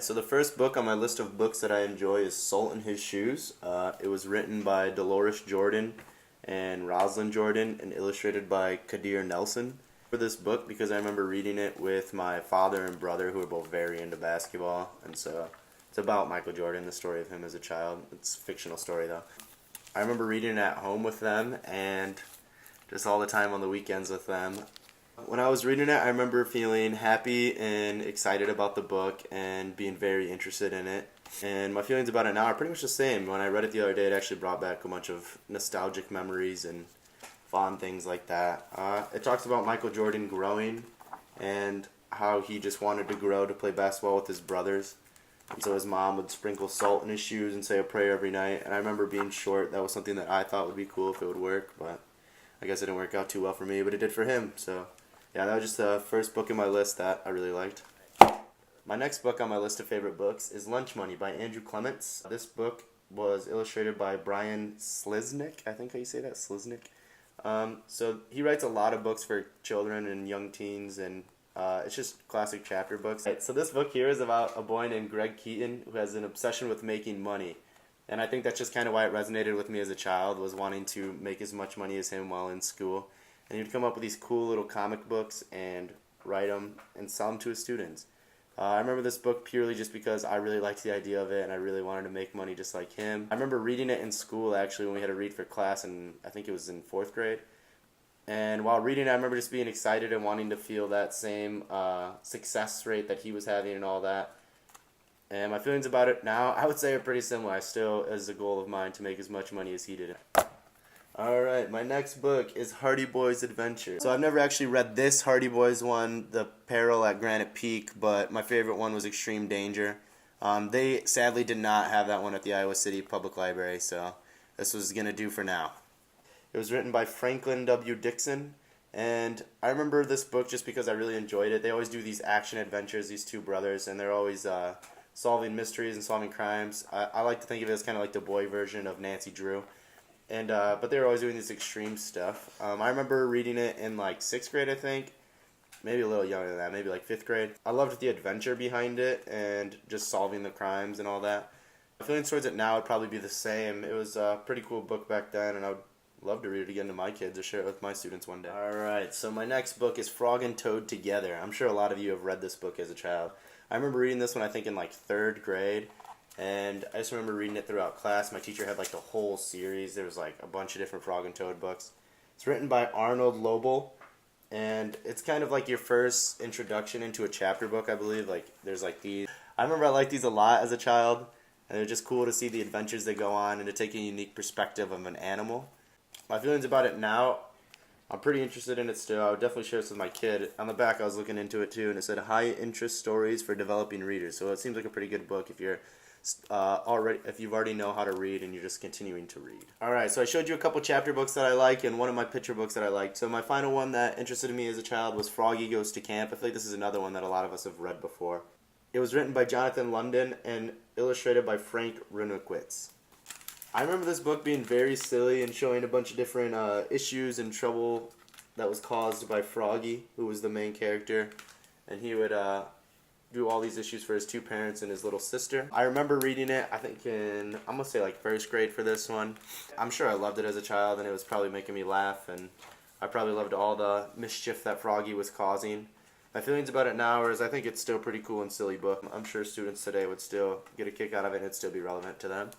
Alright, so the first book on my list of books that I enjoy is Salt in His Shoes. It was written by Dolores Jordan and Rosalind Jordan and illustrated by Kadir Nelson. For this book because I remember reading it with my father and brother who were both very into basketball, and so it's about Michael Jordan, the story of him as a child. It's a fictional story though. I remember reading it at home with them and just all the time on the weekends with them. When I was reading it, I remember feeling happy and excited about the book and being very interested in it. And my feelings about it now are pretty much the same. When I read it the other day, it actually brought back a bunch of nostalgic memories and fond things like that. It talks about Michael Jordan growing and how he just wanted to grow to play basketball with his brothers. And so his mom would sprinkle salt in his shoes and say a prayer every night. And I remember being short. That was something that I thought would be cool if it would work, but I guess it didn't work out too well for me, but it did for him. So yeah, that was just the first book in my list that I really liked. My next book on my list of favorite books is Lunch Money by Andrew Clements. This book was illustrated by Brian Sliznick. I think how you say that, Sliznick. So he writes a lot of books for children and young teens, and it's just classic chapter books. So this book here is about a boy named Greg Keaton who has an obsession with making money. And I think that's just kind of why it resonated with me as a child, was wanting to make as much money as him while in school. And he'd come up with these cool little comic books and write them and sell them to his students. I remember this book purely just because I really liked the idea of it and I really wanted to make money just like him. I remember reading it in school actually when we had to read for class, and I think it was in 4th grade. And while reading it, I remember just being excited and wanting to feel that same success rate that he was having and all that. And my feelings about it now, I would say, are pretty similar. I still, as a goal of mine, to make as much money as he did. Alright, my next book is Hardy Boys Adventure. So I've never actually read this Hardy Boys one, The Peril at Granite Peak, but my favorite one was Extreme Danger. They sadly did not have that one at the Iowa City Public Library, so this was going to do for now. It was written by Franklin W. Dixon, and I remember this book just because I really enjoyed it. They always do these action adventures, these two brothers, and they're always solving mysteries and solving crimes. I like to think of it as kind of like the boy version of Nancy Drew. And but they were always doing this extreme stuff. I remember reading it in like 6th grade, I think. Maybe a little younger than that, maybe like 5th grade. I loved the adventure behind it and just solving the crimes and all that. My feelings towards it now would probably be the same. It was a pretty cool book back then, and I would love to read it again to my kids or share it with my students one day. Alright, so my next book is Frog and Toad Together. I'm sure a lot of you have read this book as a child. I remember reading this one, I think, in like 3rd grade. And I just remember reading it throughout class. My teacher had like the whole series. There was like a bunch of different Frog and Toad books. It's written by Arnold Lobel, and it's kind of like your first introduction into a chapter book, I believe. Like there's like these. I remember I liked these a lot as a child, and they're just cool to see the adventures they go on and to take a unique perspective of an animal. My feelings about it now, I'm pretty interested in it still. I would definitely share this with my kid. On the back I was looking into it too, and it said high interest stories for developing readers. So it seems like a pretty good book if you've already know how to read and you're just continuing to read. Alright, so I showed you a couple chapter books that I like and one of my picture books that I liked. So my final one that interested me as a child was Froggy Goes to Camp. I feel like this is another one that a lot of us have read before. It was written by Jonathan London and illustrated by Frank Runowitz. I remember this book being very silly and showing a bunch of different issues and trouble that was caused by Froggy, who was the main character, and he would do all these issues for his 2 parents and his little sister. I remember reading it, I think I'm going to say like 1st grade for this one. I'm sure I loved it as a child, and it was probably making me laugh, and I probably loved all the mischief that Froggy was causing. My feelings about it now is I think it's still a pretty cool and silly book. I'm sure students today would still get a kick out of it and it'd still be relevant to them.